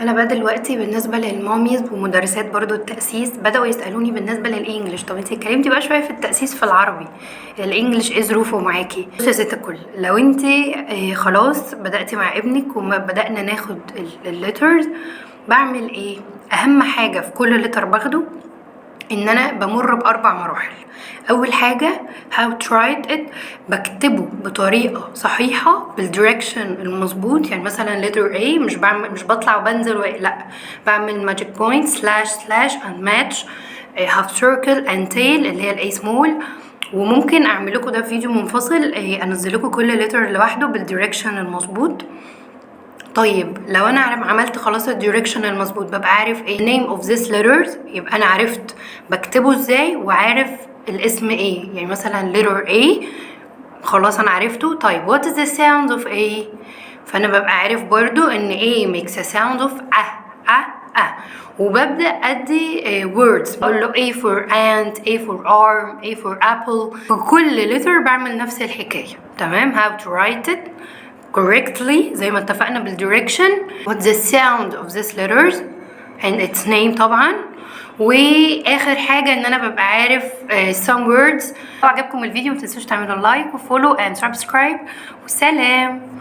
انا بقى دلوقتي بالنسبه للماميز ومدرسات برضو التاسيس بداوا يسالوني بالنسبه للانجليش. طب انت اتكلمتي بقى شويه في التاسيس في العربي، الانجليش ايه ظروفه معاكي؟ بصي يا ست الكل، لو انت خلاص بداتي مع ابنك وما بدانا ناخد الليترز، بعمل ايه؟ اهم حاجه في كل لتر باخده ان انا بمر باربع مراحل. اول حاجه how to write it، بكتبه بطريقه صحيحه بالdirection المظبوط. يعني مثلا letter A مش بطلع وبنزل لا، بعمل magic point slash and match half circle and tail اللي هي الاي سمول. وممكن اعمل لكم ده في فيديو منفصل، انزل لكم كل لتر لوحده بالdirection المظبوط. طيب لو انا عملت خلاص الدايركشن المظبوط، ببقى عارف ايه name of this letters، يبقى انا عرفت بكتبه ازاي وعارف الاسم ايه. يعني مثلا letter A خلاص انا عرفته. طيب what is the sound of A؟ فانا ببقى عارف برضو ان A makes a sound of a. وببدأ ادي words، بقول له A for ant، A for arm، A for apple. في كل letter بعمل نفس الحكاية. تمام. how to write it correctly زي ما اتفقنا بالdirection. what's the sound of these letters and its name طبعا. واخر حاجة ان انا ببقى عارف some words. لو عجبكم الفيديو متنسوش تعملوا لايك وفولو and subscribe، وسلام.